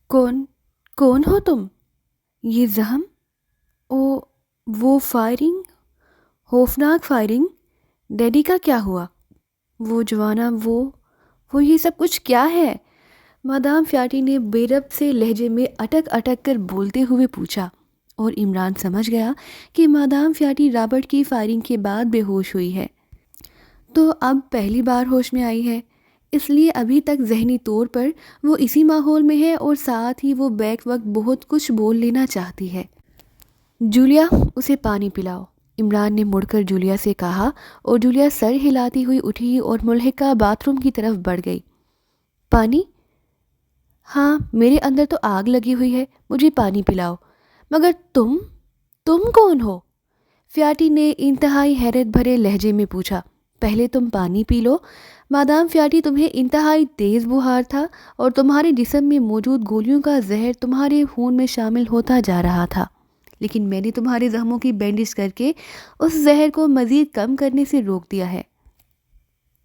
کون کون ہو تم؟ یہ زخم؟ او، وہ فائرنگ، خوفناک فائرنگ۔ ڈیڈی کا کیا ہوا؟ وہ جوانا، وہ یہ سب کچھ کیا ہے؟ مادام فیاٹی نے بے ربط سے لہجے میں اٹک اٹک کر بولتے ہوئے پوچھا، اور عمران سمجھ گیا کہ مادام فیاٹی رابرٹ کی فائرنگ کے بعد بے ہوش ہوئی ہے، تو اب پہلی بار ہوش میں آئی ہے، اس لیے ابھی تک ذہنی طور پر وہ اسی ماحول میں ہے اور ساتھ ہی وہ بیک وقت بہت کچھ بول لینا چاہتی ہے۔ جولیا، اسے پانی پلاؤ، عمران نے مڑ کر جولیا سے کہا، اور جولیا سر ہلاتی ہوئی اٹھی اور ملحقہ باتھ روم کی طرف بڑھ گئی۔ پانی؟ ہاں، میرے اندر تو آگ لگی ہوئی ہے، مجھے پانی پلاؤ۔ مگر تم کون ہو؟ فیاٹی نے انتہائی حیرت بھرے لہجے میں پوچھا۔ پہلے تم پانی پی لو۔ مادام فیاٹی، تمہیں انتہائی تیز بخار تھا اور تمہارے جسم میں موجود گولیوں کا زہر تمہارے خون میں شامل ہوتا جا رہا تھا، لیکن میں نے تمہارے زخموں کی بینڈیج کر کے اس زہر کو مزید کم کرنے سے روک دیا ہے،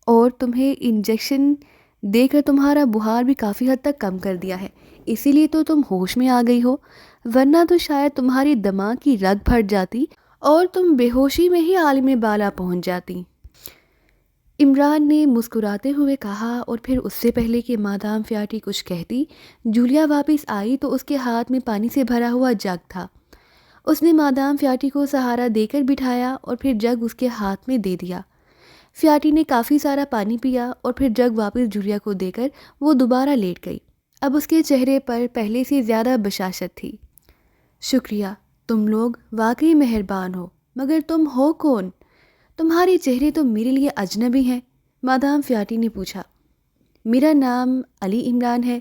اور تمہیں انجیکشن دے کر تمہارا بخار بھی کافی حد تک کم کر دیا ہے، اسی لیے تو تم ہوش میں آ گئی ہو، ورنہ تو شاید تمہاری دماغ کی رگ پھٹ جاتی اور تم بے ہوشی میں ہی عالم بالا پہنچ جاتی۔ عمران نے مسکراتے ہوئے کہا، اور پھر اس سے پہلے کہ مادام فیاٹی کچھ کہتی، جولیا واپس آئی تو اس کے ہاتھ میں پانی سے بھرا ہوا جگ تھا۔ اس نے مادام فیاٹی کو سہارا دے کر بٹھایا اور پھر جگ اس کے ہاتھ میں دے دیا۔ فیاٹی نے کافی سارا پانی پیا اور پھر جگ واپس جولیا کو دے کر وہ دوبارہ لیٹ گئی۔ اب اس کے چہرے پر پہلے سے زیادہ بشاشت تھی۔ شکریہ، تم لوگ واقعی مہربان ہو، مگر تم ہو کون؟ تمہارے چہرے تو میرے لیے اجنبی ہیں، مادام فیاٹی نے پوچھا۔ میرا نام علی عمران ہے،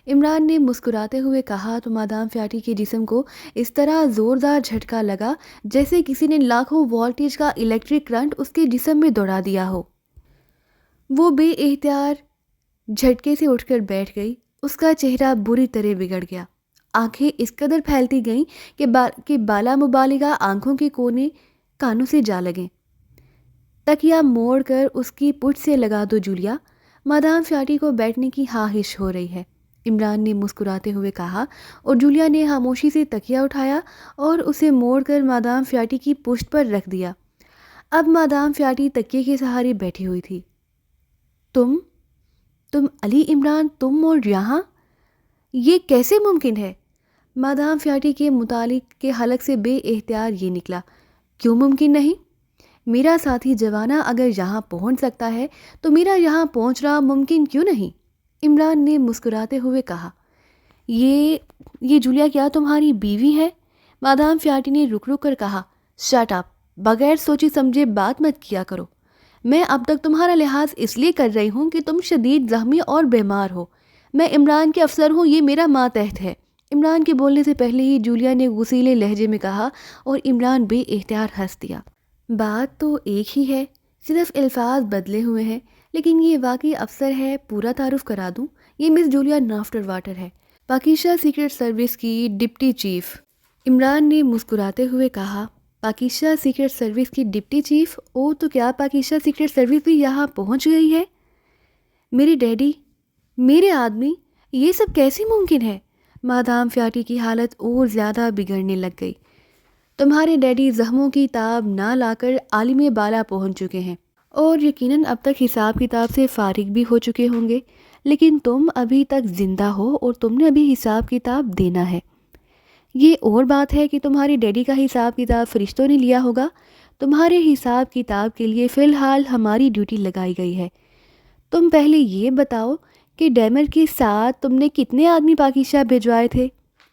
عمران نے مسکراتے ہوئے کہا، تو مادام فیاٹی کے جسم کو اس طرح زوردار جھٹکا لگا جیسے کسی نے لاکھوں وولٹیج کا الیکٹرک کرنٹ اس کے جسم میں دوڑا دیا ہو۔ وہ بے اختیار جھٹکے سے اٹھ کر بیٹھ گئی، اس کا چہرہ بری طرح بگڑ گیا، آنکھیں اس قدر پھیلتی گئیں کہ بالا مبالغہ آنکھوں کے کونے کانوں سے جا لگیں۔ تکیا موڑ کر اس کی پٹ سے لگا دو جولیا، مادام فیاٹی کو بیٹھنے کی خواہش ہو رہی ہے، عمران نے مسکراتے ہوئے کہا، اور جولیا نے خاموشی سے تکیا اٹھایا اور اسے موڑ کر مادام فیاٹی کی پشت پر رکھ دیا۔ اب مادام فیاٹی تکیے کے سہارے بیٹھی ہوئی تھی۔ تم علی عمران، تم اور یہاں؟ یہ کیسے ممکن ہے؟ مادام فیاٹی کے متعلق کے حلق سے بے اختیار یہ نکلا۔ کیوں ممکن نہیں؟ میرا ساتھی جوانا اگر یہاں پہنچ سکتا ہے تو میرا یہاں پہنچنا ممکن کیوں نہیں؟ عمران نے مسکراتے ہوئے کہا۔ یہ جولیا کیا تمہاری بیوی ہے؟ مادام فیاٹی نے رک رک کر کہا۔ شٹ اپ، بغیر سوچے سمجھے بات مت کیا کرو۔ میں اب تک تمہارا لحاظ اس لیے کر رہی ہوں کہ تم شدید زخمی اور بیمار ہو۔ میں عمران کے افسر ہوں، یہ میرا ماتحت ہے۔ عمران کے بولنے سے پہلے ہی جولیا نے غصیلے لہجے میں کہا، اور عمران بے اختیار ہنس دیا۔ بات تو ایک ہی ہے، صرف الفاظ بدلے ہوئے ہیں، لیکن یہ واقعی افسر ہے۔ پورا تعارف کرا دوں، یہ مس جولیا نافٹر واٹر ہے، پاکیزہ سیکرٹ سروس کی ڈپٹی چیف۔ عمران نے مسکراتے ہوئے کہا، پاکیزہ سیکرٹ سروس کی ڈپٹی چیف؟ او، تو کیا پاکیزہ سیکرٹ سروس بھی یہاں پہنچ گئی ہے؟ میرے ڈیڈی، میرے آدمی، یہ سب کیسے ممکن ہے؟ مادام فیاٹی کی حالت اور زیادہ بگڑنے لگ گئی۔ تمہارے ڈیڈی زخموں کی تاب نہ لا کر عالم بالا پہنچ چکے ہیں، اور یقیناً اب تک حساب کتاب سے فارغ بھی ہو چکے ہوں گے، لیکن تم ابھی تک زندہ ہو اور تم نے ابھی حساب کتاب دینا ہے۔ یہ اور بات ہے کہ تمہارے ڈیڈی کا حساب کتاب فرشتوں نے لیا ہوگا۔ تمہارے حساب کتاب کے لیے فی الحال ہماری ڈیوٹی لگائی گئی ہے۔ تم پہلے یہ بتاؤ کہ ڈیمر کے ساتھ تم نے کتنے آدمی پاکیزہ بھجوائے تھے؟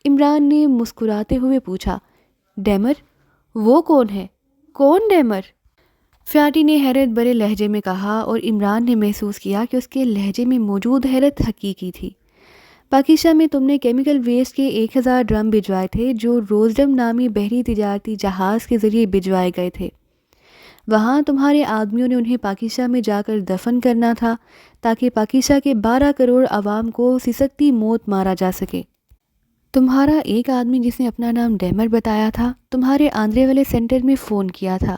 عمران نے مسکراتے ہوئے پوچھا۔ ڈیمر؟ وہ کون ہے؟ کون ڈیمر؟ فیاٹی نے حیرت بھرے لہجے میں کہا، اور عمران نے محسوس کیا کہ اس کے لہجے میں موجود حیرت حقیقی تھی۔ پاکیزہ میں تم نے کیمیکل ویسٹ کے 1000 ڈرم بھجوائے تھے جو روزڈم نامی بحری تجارتی جہاز کے ذریعے بھجوائے گئے تھے۔ وہاں تمہارے آدمیوں نے انہیں پاکیزہ میں جا کر دفن کرنا تھا تاکہ پاکیزہ کے 12 کروڑ عوام کو سسکتی موت مارا جا سکے۔ تمہارا ایک آدمی جس نے اپنا نام ڈیمر بتایا تھا، تمہارے آندھرے والے سینٹر میں فون کیا تھا۔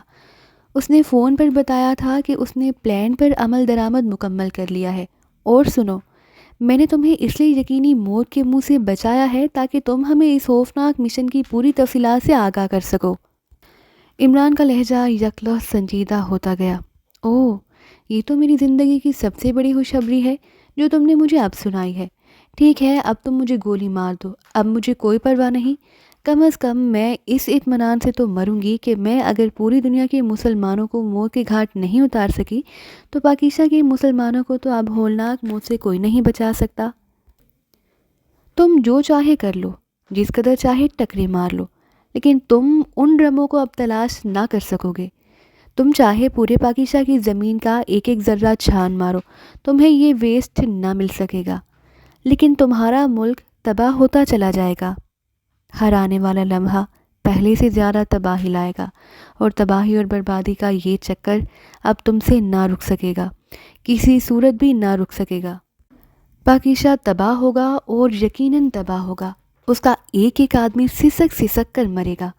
اس نے فون پر بتایا تھا کہ اس نے پلان پر عمل درآمد مکمل کر لیا ہے۔ اور سنو، میں نے تمہیں اس لیے یقینی موت کے منہ سے بچایا ہے تاکہ تم ہمیں اس خوفناک مشن کی پوری تفصیلات سے آگاہ کر سکو۔ عمران کا لہجہ یکلخت سنجیدہ ہوتا گیا۔ اوہ، یہ تو میری زندگی کی سب سے بڑی خوشخبری ہے جو تم نے مجھے اب سنائی ہے۔ ٹھیک ہے، اب تم مجھے گولی مار دو، اب مجھے کوئی پرواہ نہیں۔ کم از کم میں اس اطمینان سے تو مروں گی کہ میں اگر پوری دنیا کے مسلمانوں کو موت کے گھاٹ نہیں اتار سکی تو پاکیزہ کے مسلمانوں کو تو اب ہولناک موت سے کوئی نہیں بچا سکتا۔ تم جو چاہے کر لو، جس قدر چاہے ٹکرے مار لو، لیکن تم ان ڈرموں کو اب تلاش نہ کر سکو گے۔ تم چاہے پورے پاکیزہ کی زمین کا ایک ایک ذرہ چھان مارو، تمہیں یہ ویسٹ نہ مل سکے گا، لیکن تمہارا ملک تباہ ہوتا چلا جائے گا۔ ہر آنے والا لمحہ پہلے سے زیادہ تباہی لائے گا، اور تباہی اور بربادی کا یہ چکر اب تم سے نہ رک سکے گا، کسی صورت بھی نہ رک سکے گا۔ پاکیزہ تباہ ہوگا اور یقیناً تباہ ہوگا۔ اس کا ایک ایک آدمی سسک سسک کر مرے گا،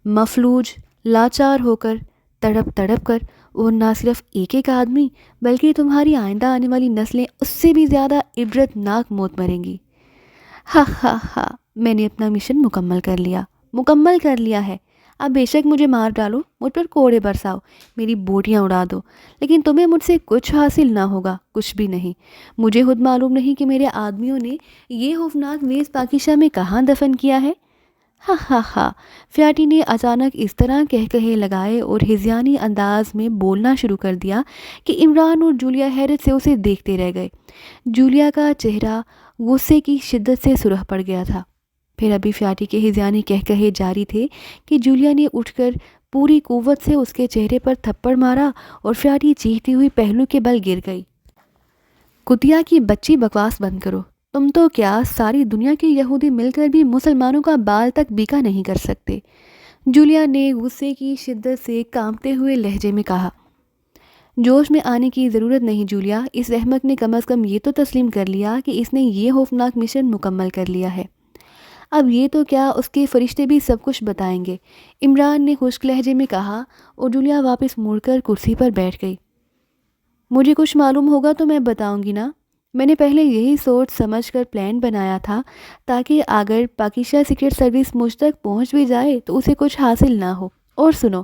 مفلوج، لاچار ہو کر، تڑپ تڑپ کر، اور نہ صرف ایک ایک آدمی بلکہ تمہاری آئندہ آنے والی نسلیں اس سے بھی زیادہ عبرت ناک موت مریں گی۔ ہاں ہاں ہاں، میں نے اپنا مشن مکمل کر لیا ہے۔ اب بے شک مجھے مار ڈالو، مجھ پر کوڑے برساؤ، میری بوٹیاں اڑا دو، لیکن تمہیں مجھ سے کچھ حاصل نہ ہوگا، کچھ بھی نہیں۔ مجھے خود معلوم نہیں کہ میرے آدمیوں نے یہ خوفناک ویز پاکیزہ میں کہاں دفن کیا ہے۔ ہاں ہاں ہاں، فیاٹی نے اچانک اس طرح کہے لگائے اور ہذیانی انداز میں بولنا شروع کر دیا کہ عمران اور جولیا حیرت سے اسے دیکھتے رہ گئے۔ جولیا کا چہرہ غصے کی شدت سے سرخ پڑ گیا تھا۔ پھر ابھی فیاٹی کے ہذیانی کہے جاری تھے کہ جولیا نے اٹھ کر پوری قوت سے اس کے چہرے پر تھپڑ مارا اور فیاٹی چیختی ہوئی پہلو کے بل گر گئی۔ کتیا کی بچی، بکواس بند کرو۔ تم تو کیا ساری دنیا کے یہودی مل کر بھی مسلمانوں کا بال تک بیکا نہیں کر سکتے۔ جولیا نے غصے کی شدت سے کانپتے ہوئے لہجے میں کہا۔ جوش میں آنے کی ضرورت نہیں جولیا، اس احمق نے کم از کم یہ تو تسلیم کر لیا کہ اس نے یہ خوفناک مشن مکمل کر لیا ہے۔ اب یہ تو کیا اس کے فرشتے بھی سب کچھ بتائیں گے، عمران نے خشک لہجے میں کہا، اور جولیا واپس مڑ کر کرسی پر بیٹھ گئی۔ مجھے کچھ معلوم ہوگا تو میں بتاؤں گی نا۔ میں نے پہلے یہی سوچ سمجھ کر پلان بنایا تھا تاکہ اگر پاکیزہ سیکرٹ سروس مجھ تک پہنچ بھی جائے تو اسے کچھ حاصل نہ ہو۔ اور سنو،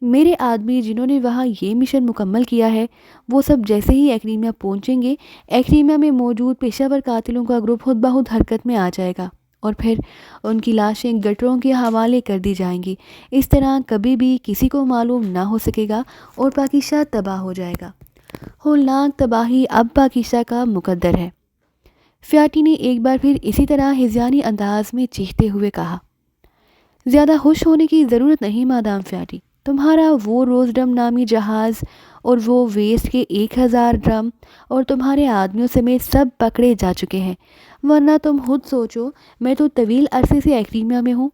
میرے آدمی جنہوں نے وہاں یہ مشن مکمل کیا ہے، وہ سب جیسے ہی ایکریمیا پہنچیں گے، ایکریمیا میں موجود پیشہ ور قاتلوں کا گروپ خود بخود حرکت میں آ جائے گا، اور پھر ان کی لاشیں گٹروں کے حوالے کر دی جائیں گی۔ اس طرح کبھی بھی کسی کو معلوم نہ ہو سکے گا اور پاکیزہ تباہ ہو جائے گا۔ ہولناک تباہی اب پاکیزہ کا مقدر ہے۔ فیاٹی نے ایک بار پھر اسی طرح ہذیانی انداز میں چیختے ہوئے کہا۔ زیادہ خوش ہونے کی ضرورت نہیں مادام فیاٹی، تمہارا وہ روز ڈرم نامی جہاز اور وہ ویسٹ کے 1000 ڈرم اور تمہارے آدمیوں سمیت سب پکڑے جا چکے ہیں، ورنہ تم خود سوچو، میں تو طویل عرصے سے ایکریمیا میں ہوں،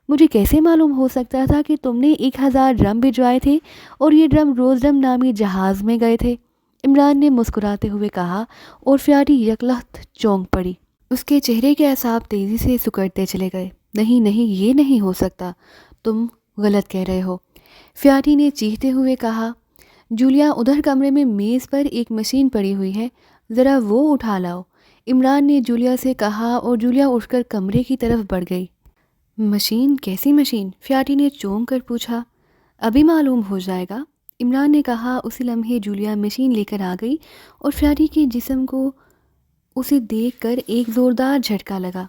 مجھے کیسے معلوم ہو سکتا تھا کہ تم نے 1000 ڈرم بھجوائے تھے اور یہ ڈرم روز ڈرم نامی جہاز میں گئے تھے؟ عمران نے مسکراتے ہوئے کہا، اور فیاٹی یکلخت چونک پڑی۔ اس کے چہرے کے اعصاب تیزی سے سکڑتے چلے گئے۔ نہیں نہیں، یہ نہیں ہو سکتا، تم غلط کہہ رہے ہو، فیاٹی نے چیختے ہوئے کہا۔ جولیا، ادھر کمرے میں میز پر ایک مشین پڑی ہوئی ہے، ذرا وہ اٹھا لاؤ، عمران نے جولیا سے کہا، اور جولیا اٹھ کر کمرے کی طرف بڑھ گئی۔ مشین؟ کیسی مشین؟ فیاٹی نے چونک کر پوچھا۔ ابھی معلوم ہو جائے گا، عمران نے کہا۔ اسی لمحے جولیا مشین لے کر آ گئی اور فیاٹی کے جسم کو اسے دیکھ کر ایک زوردار جھٹکا لگا۔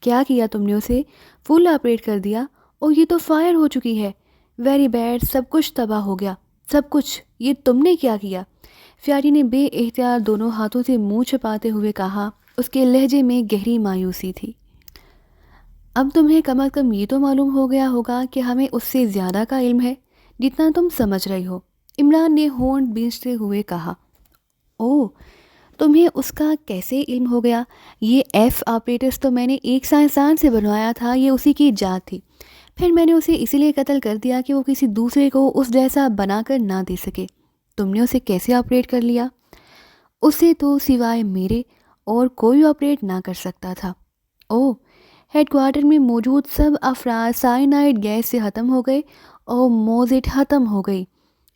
کیا کیا تم نے اسے؟ فل آپریٹ کر دیا، اور یہ تو فائر ہو چکی ہے۔ ویری بیڈ، سب کچھ تباہ ہو گیا، سب کچھ۔ یہ تم نے کیا کیا؟ فیاٹی نے بے اختیار دونوں ہاتھوں سے منہ چھپاتے ہوئے کہا۔ اس کے لہجے میں گہری مایوسی تھی۔ اب تمہیں کم از کم یہ تو معلوم ہو گیا ہوگا کہ ہمیں اس سے زیادہ کا علم ہے جتنا تم سمجھ رہی ہو، عمران نے ہونٹ بینچتے ہوئے کہا۔ اوہ، تمہیں اس کا کیسے علم ہو گیا؟ یہ ایف آپریٹرز تو میں نے ایک سائنسدان سے بنوایا تھا، یہ اسی کی ایجاد تھی، پھر میں نے اسے اسی لیے قتل کر دیا کہ وہ کسی دوسرے کو اس جیسا بنا کر نہ دے سکے۔ تم نے اسے کیسے آپریٹ کر لیا؟ اسے تو سوائے میرے اور کوئی آپریٹ نہ کر سکتا تھا۔ اوہ، ہیڈ کوارٹر میں موجود سب افراد سائنائڈ گیس سے ختم ہو گئے اور موزٹ ختم ہو گئی،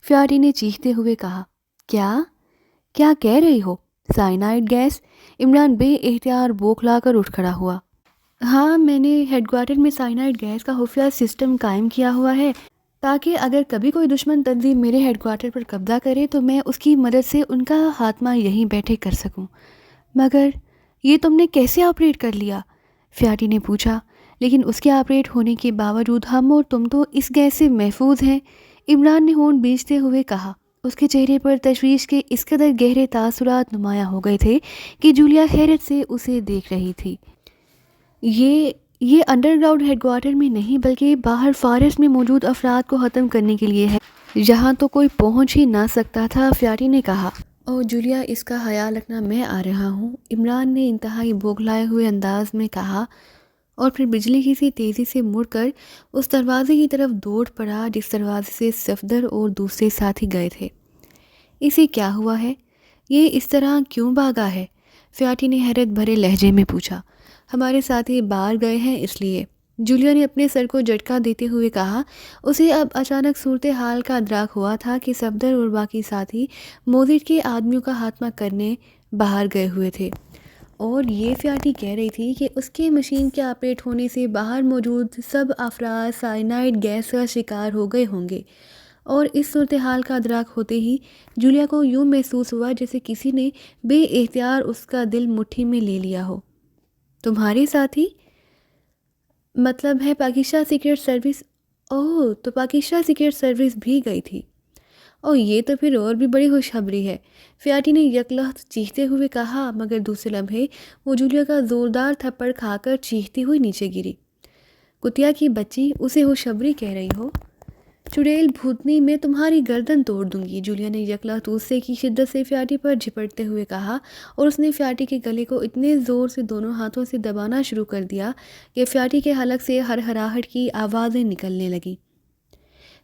فیاٹی نے چیختے ہوئے کہا۔ کیا کہہ رہی ہو؟ سائنائڈ گیس؟ عمران بے اختیار بوکھلا کر اٹھ کھڑا ہوا۔ ہاں، میں نے ہیڈ کوارٹر میں سائنائڈ گیس کا خفیہ سسٹم قائم کیا ہوا ہے تاکہ اگر کبھی کوئی دشمن تنظیم میرے ہیڈ کوارٹر پر قبضہ کرے تو میں اس کی مدد سے ان کا خاتمہ یہیں بیٹھے کر سکوں۔ مگر یہ تم نے کیسے آپریٹ کر لیا؟ فیاٹی نے پوچھا۔ لیکن اس کے آپریٹ ہونے کے باوجود ہم اور تم تو اس گیس سے محفوظ ہیں، عمران نے ہونٹ بیچتے ہوئے کہا۔ اس کے چہرے پر تشویش کے اس قدر گہرے تاثرات نمایاں ہو گئے تھے کہ جولیا حیرت سے اسے دیکھ رہی تھی۔ یہ انڈر گراؤنڈ ہیڈ کوارٹر میں نہیں بلکہ باہر فارسٹ میں موجود افراد کو ختم کرنے کے لیے ہے، جہاں تو کوئی پہنچ ہی نہ سکتا تھا، فیاٹی نے کہا۔ اور جولیا، اس کا خیال رکھنا، میں آ رہا ہوں، عمران نے انتہائی بوکھلائے ہوئے انداز میں کہا، اور پھر بجلی کی سی تیزی سے مڑ کر اس دروازے کی طرف دوڑ پڑا جس دروازے سے صفدر اور دوسرے ساتھی گئے تھے۔ اسے کیا ہوا ہے؟ یہ اس طرح کیوں بھاگا ہے؟ فیاٹی نے حیرت بھرے لہجے میں پوچھا۔ ہمارے ساتھی باہر گئے ہیں اس لیے، جولیا نے اپنے سر کو جھٹکا دیتے ہوئے کہا۔ اسے اب اچانک صورتحال کا ادراک ہوا تھا کہ صفدر اور باقی ساتھی موزٹ کے آدمیوں کا خاتمہ کرنے باہر گئے ہوئے تھے، اور یہ فیاٹی کہہ رہی تھی کہ اس کے مشین کے آپریٹ ہونے سے باہر موجود سب افراد سائنائڈ گیس کا شکار ہو گئے ہوں گے۔ اور اس صورتحال کا ادراک ہوتے ہی جولیا کو یوں محسوس ہوا جیسے کسی نے بے اختیار اس کا دل مٹھی میں لے لیا ہو۔ تمہارے ساتھی؟ مطلب ہے پاکستان سیکرٹ سروس؟ اوہ، تو پاکستان سیکرٹ سروس بھی گئی تھی؟ اور یہ تو پھر اور بھی بڑی خوشخبری ہے، فیاٹی نے یک لحظ چیختے ہوئے کہا، مگر دوسرے لمحے وہ جولیا کا زوردار تھپڑ کھا کر چیختی ہوئی نیچے گری۔ کتیا کی بچی، اسے خوشخبری کہہ رہی ہو؟ چڑیل بھوتنی، میں تمہاری گردن توڑ دوں گی، جولیا نے یک لحظ غصے کی شدت سے فیاٹی پر جھپٹتے ہوئے کہا، اور اس نے فیاٹی کے گلے کو اتنے زور سے دونوں ہاتھوں سے دبانا شروع کر دیا کہ فیاٹی کے حلق سے ہرہراہٹ کی آوازیں نکلنے لگیں۔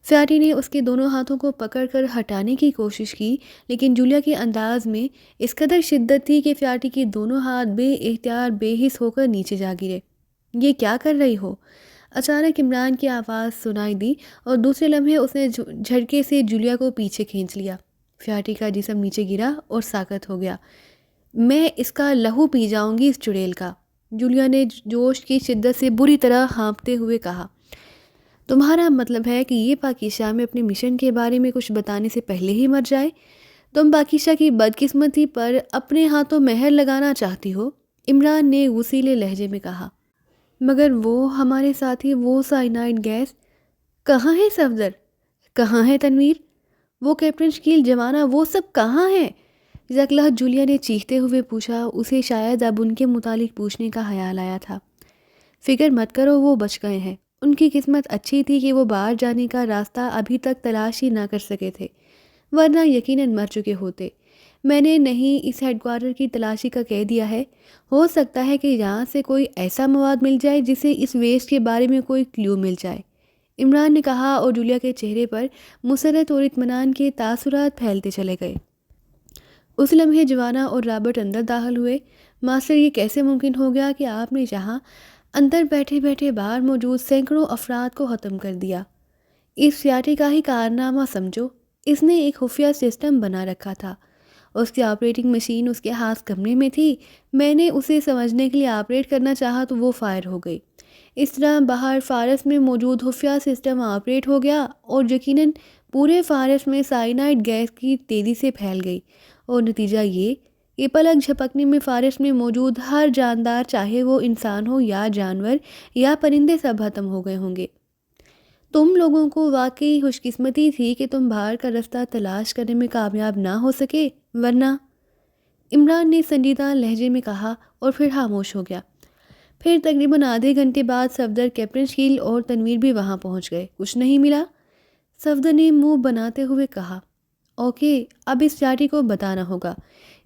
فیاٹی نے اس کے دونوں ہاتھوں کو پکڑ کر ہٹانے کی کوشش کی، لیکن جولیا کے انداز میں اس قدر شدت تھی کہ فیاٹی کے دونوں ہاتھ بے اختیار بے حس ہو کر نیچے جا گرے۔ یہ کیا کر رہی ہو؟ اچانک عمران کی آواز سنائی دی، اور دوسرے لمحے اس نے جھٹکے سے جولیا کو پیچھے کھینچ لیا۔ فیاٹی کا جسم نیچے گرا اور ساکت ہو گیا۔ میں اس کا لہو پی جاؤں گی، اس چڑیل کا، جولیا نے جوش کی شدت سے بری طرح ہانپتے ہوئے کہا۔ تمہارا مطلب ہے کہ یہ پاکیزہ میں اپنے مشن کے بارے میں کچھ بتانے سے پہلے ہی مر جائے؟ تم پاکیزہ کی بدقسمتی پر اپنے ہاتھوں مہر لگانا چاہتی ہو، عمران نے غصیلے لہجے میں کہا۔ مگر وہ ہمارے ساتھی، وہ سائنائڈ گیس کہاں ہے؟ صفدر کہاں ہے؟ تنویر، وہ کیپٹن شکیل، جوانا، وہ سب کہاں ہیں؟ یک لحظ جولیا نے چیختے ہوئے پوچھا۔ اسے شاید اب ان کے متعلق پوچھنے کا خیال آیا تھا۔ فکر مت کرو، وہ بچ گئے ہیں۔ ان کی قسمت اچھی تھی کہ وہ باہر جانے کا راستہ ابھی تک تلاش ہی نہ کر سکے تھے، ورنہ یقیناً مر چکے ہوتے۔ میں نے نہیں اس ہیڈ کوارٹر کی تلاشی کا کہہ دیا ہے، ہو سکتا ہے کہ یہاں سے کوئی ایسا مواد مل جائے جس سے اس ویسٹ کے بارے میں کوئی کلیو مل جائے، عمران نے کہا، اور جولیا کے چہرے پر مسرت اور اطمینان کے تاثرات پھیلتے چلے گئے۔ اس لمحے جوانا اور رابرٹ اندر داخل ہوئے۔ ماسٹر، یہ کیسے ممکن ہو گیا کہ آپ نے یہاں اندر بیٹھے بیٹھے باہر موجود سینکڑوں افراد کو ختم کر دیا؟ اس فیاٹی کا ہی کارنامہ سمجھو، اس نے ایک خفیہ سسٹم بنا رکھا تھا، اس کی آپریٹنگ مشین اس کے ہاتھ کمرے میں تھی، میں نے اسے سمجھنے کے لیے آپریٹ کرنا چاہا تو وہ فائر ہو گئی۔ اس طرح باہر فارس میں موجود خفیہ سسٹم آپریٹ ہو گیا، اور یقیناً پورے فارس میں سائنائڈ گیس کی تیزی سے پھیل گئی، اور نتیجہ یہ کہ پلک جھپکنے میں فارس میں موجود ہر جاندار، چاہے وہ انسان ہو یا جانور یا پرندے، سب ختم ہو گئے ہوں گے۔ تم لوگوں کو واقعی خوش قسمتی تھی کہ تم باہر کا رستہ تلاش کرنے میں کامیاب نہ ہو سکے، ورنہ، عمران نے سنجیدہ لہجے میں کہا، اور پھر خاموش ہو گیا۔ پھر تقریباً آدھے گھنٹے بعد صفدر، کیپٹن شکیل اور تنویر بھی وہاں پہنچ گئے۔ کچھ نہیں ملا؟ صفدر نے منہ بناتے ہوئے کہا۔ اوکے، اب اس فیاٹی کو بتانا ہوگا،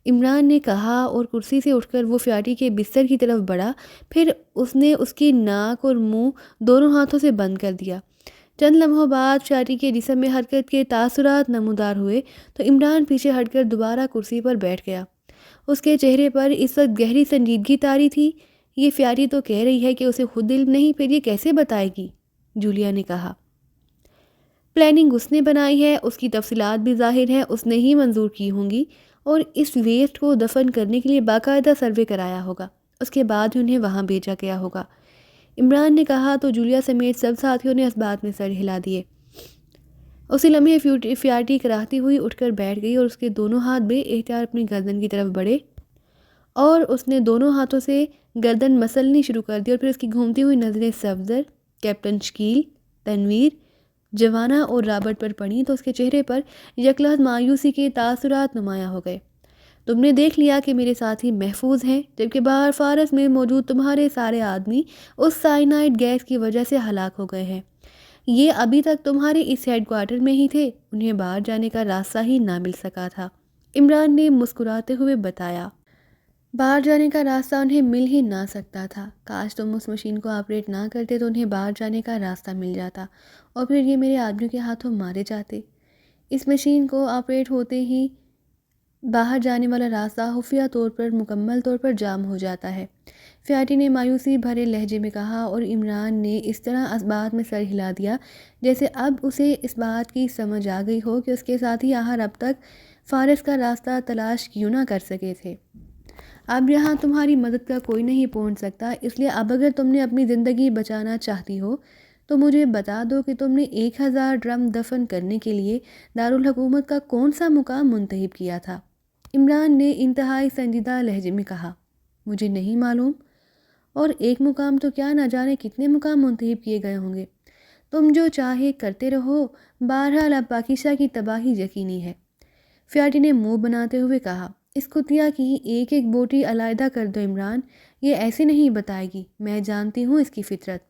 عمران نے کہا، اور کرسی سے اٹھ کر وہ فیاٹی کے بستر کی طرف بڑھا۔ پھر اس نے اس کی ناک اور منہ دونوں ہاتھوں سے بند کر دیا۔ چند لمحوں بعد فیاٹی کے جسم میں حرکت کے تاثرات نمودار ہوئے تو عمران پیچھے ہٹ کر دوبارہ کرسی پر بیٹھ گیا۔ اس کے چہرے پر اس وقت گہری سنجیدگی طاری تھی۔ یہ فیاٹی تو کہہ رہی ہے کہ اسے خود علم نہیں، پھر یہ کیسے بتائے گی؟ جولیا نے کہا۔ پلاننگ اس نے بنائی ہے، اس کی تفصیلات بھی ظاہر ہیں اس نے ہی منظور کی ہوں گی، اور اس ویسٹ کو دفن کرنے کے لیے باقاعدہ سروے کرایا ہوگا، اس کے بعد ہی انہیں وہاں بھیجا گیا ہوگا۔ عمران نے کہا تو جولیا سمیت سب ساتھیوں نے اس بات میں سر ہلا دیے۔ اسی لمحے فیاٹی کراہتی ہوئی اٹھ کر بیٹھ گئی اور اس کے دونوں ہاتھ بے اختیار اپنی گردن کی طرف بڑھے اور اس نے دونوں ہاتھوں سے گردن مسلنی شروع کر دی، اور پھر اس کی گھومتی ہوئی نظریں صفدر، کیپٹن شکیل، تنویر، جوانا اور رابرٹ پر پڑیں تو اس کے چہرے پر یکلحظ مایوسی کے تاثرات نمایاں ہو گئے۔ تم نے دیکھ لیا کہ میرے ساتھی محفوظ ہیں، جبکہ باہر فارس میں موجود تمہارے سارے آدمی اس سائنائڈ گیس کی وجہ سے ہلاک ہو گئے ہیں۔ یہ ابھی تک تمہارے اس ہیڈ کوارٹر میں ہی تھے، انہیں باہر جانے کا راستہ ہی نہ مل سکا تھا۔ عمران نے مسکراتے ہوئے بتایا، باہر جانے کا راستہ انہیں مل ہی نہ سکتا تھا۔ کاش تم اس مشین کو آپریٹ نہ کرتے تو انہیں باہر جانے کا راستہ مل جاتا اور پھر یہ میرے آدمیوں کے ہاتھوں مارے جاتے۔ اس مشین کو آپریٹ ہوتے ہی باہر جانے والا راستہ خفیہ طور پر مکمل طور پر جام ہو جاتا ہے، فیاٹی نے مایوسی بھرے لہجے میں کہا، اور عمران نے اس طرح اس بات میں سر ہلا دیا جیسے اب اسے اس بات کی سمجھ آ گئی ہو کہ اس کے ساتھی آخر اب تک فارس کا راستہ تلاش کیوں نہ کر سکے تھے۔ اب یہاں تمہاری مدد کا کوئی نہیں پہنچ سکتا، اس لیے اب اگر تم نے اپنی زندگی بچانا چاہتی ہو تو مجھے بتا دو کہ تم نے 1000 ڈرم دفن کرنے کے لیے دارالحکومت کا کون سا مقام منتخب کیا تھا۔ عمران نے انتہائی سنجیدہ لہجے میں کہا، مجھے نہیں معلوم، اور ایک مقام تو کیا نہ جانے کتنے مقام منتخب کیے گئے ہوں گے۔ تم جو چاہے کرتے رہو، بہرحال اب پاکیزہ کی تباہی یقینی ہے۔ فیاٹی نے منہ بناتے ہوئے کہا، اس کتیا کی ایک ایک بوٹی علیحدہ کر دو عمران، یہ ایسے نہیں بتائے گی، میں جانتی ہوں اس کی فطرت۔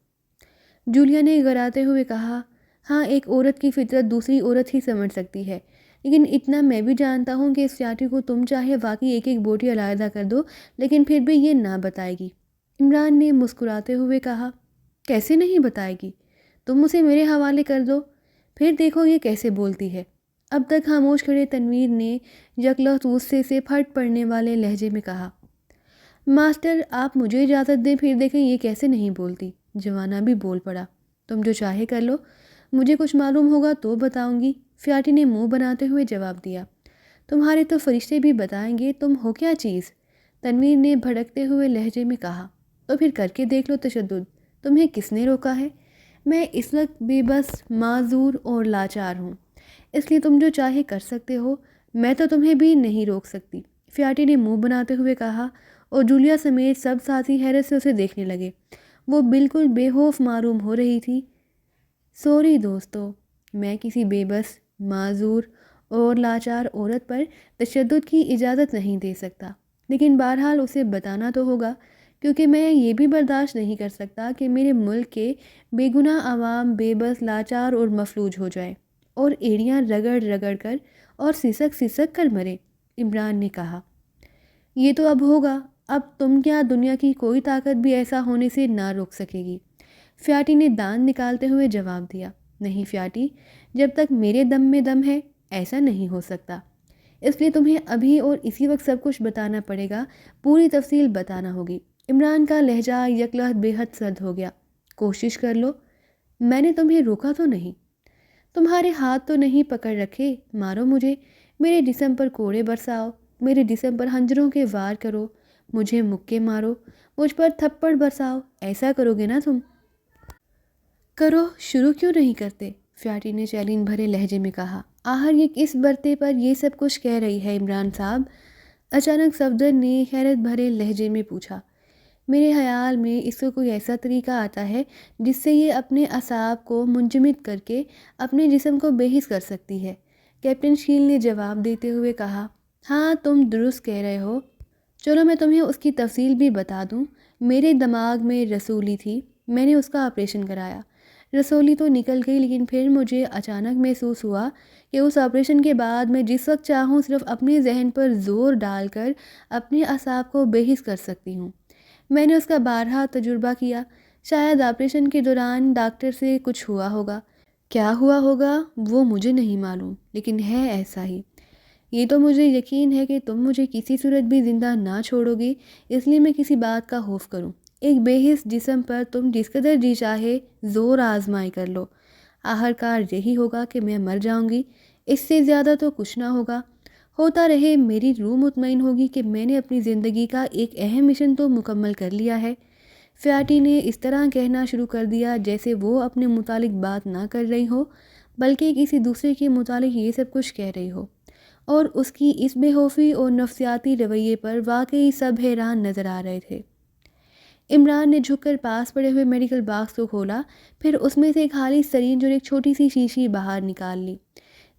جولیا نے گراتے ہوئے کہا، ہاں ایک عورت کی فطرت دوسری عورت ہی سمجھ سکتی ہے، لیکن اتنا میں بھی جانتا ہوں کہ اس فیاٹی کو تم چاہے واقعی ایک ایک بوٹی علیحدہ کر دو لیکن پھر بھی یہ نہ بتائے گی۔ عمران نے مسکراتے ہوئے کہا، کیسے نہیں بتائے گی؟ تم اسے میرے حوالے کر دو، پھر دیکھو یہ کیسے بولتی ہے۔ اب تک خاموش کھڑے تنویر نے یکلخت غصے سے پھٹ پڑنے والے لہجے میں کہا، ماسٹر آپ مجھے اجازت دیں، پھر دیکھیں یہ کیسے نہیں بولتی۔ جوانا بھی بول پڑا، تم جو چاہے کر لو، مجھے کچھ معلوم ہوگا تو بتاؤں گی۔ فیاٹی نے منہ بناتے ہوئے جواب دیا، تمہارے تو فرشتے بھی بتائیں گے تم ہو کیا چیز۔ تنویر نے بھڑکتے ہوئے لہجے میں کہا، تو پھر کر کے دیکھ لو تشدد، تمہیں کس نے روکا ہے؟ میں اس وقت بے بس، معذور اور لاچار ہوں، اس لیے تم جو چاہے کر سکتے ہو، میں تو تمہیں بھی نہیں روک سکتی۔ فیاٹی نے منہ بناتے ہوئے کہا، اور جولیا سمیت سب ساتھی حیرت سے اسے دیکھنے لگے۔ وہ بالکل بے خوف معلوم ہو رہی تھی۔ سوری دوستو، میں کسی بے بس، معذور اور لاچار عورت پر تشدد کی اجازت نہیں دے سکتا، لیکن بہرحال اسے بتانا تو ہوگا، کیونکہ میں یہ بھی برداشت نہیں کر سکتا کہ میرے ملک کے بے گناہ عوام بے بس، لاچار اور مفلوج ہو جائیں اور ایڑیاں رگڑ رگڑ کر اور سسک سسک کر مرے۔ عمران نے کہا، یہ تو اب ہوگا، اب تم کیا دنیا کی کوئی طاقت بھی ایسا ہونے سے نہ روک سکے گی۔ فیاٹی نے دان نکالتے ہوئے جواب دیا، نہیں فیاٹی، جب تک میرے دم میں دم ہے ایسا نہیں ہو سکتا، اس لیے تمہیں ابھی اور اسی وقت سب کچھ بتانا پڑے گا، پوری تفصیل بتانا ہوگی۔ عمران کا لہجہ یکلخت بے حد سرد ہو گیا، کوشش کر لو، میں نے تمہیں روکا تو نہیں، تمہارے ہاتھ تو نہیں پکڑ رکھے، مارو مجھے، میرے جسم پر کوڑے برساؤ، میرے جسم پر خنجروں کے وار کرو، مجھے مکے مارو، مجھ پر تھپڑ برساؤ، ایسا کرو گے نا تم؟ کرو، شروع کیوں نہیں کرتے؟ فیاٹی نے چیلنج بھرے لہجے میں کہا، آخر یہ کس برتے پر یہ سب کچھ کہہ رہی ہے عمران صاحب؟ اچانک صفدر نے حیرت بھرے لہجے میں پوچھا، میرے خیال میں اس کو کوئی ایسا طریقہ آتا ہے جس سے یہ اپنے اعصاب کو منجمد کر کے اپنے جسم کو بے حس کر سکتی ہے۔ کیپٹن شکیل نے جواب دیتے ہوئے کہا، ہاں تم درست کہہ رہے ہو، چلو میں تمہیں اس کی تفصیل بھی بتا دوں۔ میرے دماغ میں رسولی تھی، میں نے اس کا آپریشن کرایا، رسولی تو نکل گئی، لیکن پھر مجھے اچانک محسوس ہوا کہ اس آپریشن کے بعد میں جس وقت چاہوں صرف اپنے ذہن پر زور ڈال کر اپنے اعصاب کو بے حس کر سکتی ہوں۔ میں نے اس کا بارہا تجربہ کیا، شاید آپریشن کے دوران ڈاکٹر سے کچھ ہوا ہوگا، کیا ہوا ہوگا وہ مجھے نہیں معلوم، لیکن ہے ایسا ہی۔ یہ تو مجھے یقین ہے کہ تم مجھے کسی صورت بھی زندہ نہ چھوڑو گی، اس لیے میں کسی بات کا خوف کروں۔ ایک بے حس جسم پر تم جس قدر جی چاہے زور آزمائی کر لو، آخر کار یہی ہوگا کہ میں مر جاؤں گی، اس سے زیادہ تو کچھ نہ ہوگا۔ ہوتا رہے، میری روح مطمئن ہوگی کہ میں نے اپنی زندگی کا ایک اہم مشن تو مکمل کر لیا ہے۔ فیاٹی نے اس طرح کہنا شروع کر دیا جیسے وہ اپنے متعلق بات نہ کر رہی ہو بلکہ کسی دوسرے کے متعلق یہ سب کچھ کہہ رہی ہو، اور اس کی اس بے خوفی اور نفسیاتی رویے پر واقعی سب حیران نظر آ رہے تھے۔ عمران نے جھک کر پاس پڑے ہوئے میڈیکل باکس کو کھولا، پھر اس میں سے ایک خالی سرنج اور ایک چھوٹی سی شیشی باہر نکال لی۔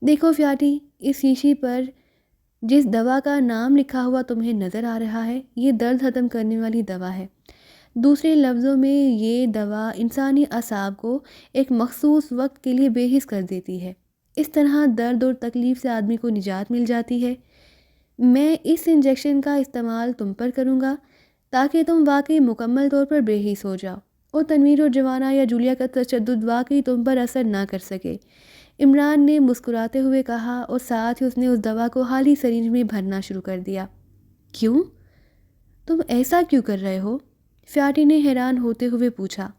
دیکھو فیاٹی، اس شیشی پر جس دوا کا نام لکھا ہوا تمہیں نظر آ رہا ہے، یہ درد ختم کرنے والی دوا ہے۔ دوسرے لفظوں میں یہ دوا انسانی اعصاب کو ایک مخصوص وقت کے لیے بے حس کر دیتی ہے۔ اس طرح درد اور تکلیف سے آدمی کو نجات مل جاتی ہے۔ میں اس انجیکشن کا استعمال تم پر کروں گا تاکہ تم واقعی مکمل طور پر بے حس ہو جاؤ اور تنویر اور جوانا یا جولیا کا تشدد واقعی تم پر اثر نہ کر سکے، عمران نے مسکراتے ہوئے کہا، اور ساتھ ہی اس نے اس دوا کو خالی سرنج میں بھرنا شروع کر دیا۔ کیوں؟ تم ایسا کیوں کر رہے ہو؟ فیاٹی نے حیران ہوتے ہوئے پوچھا۔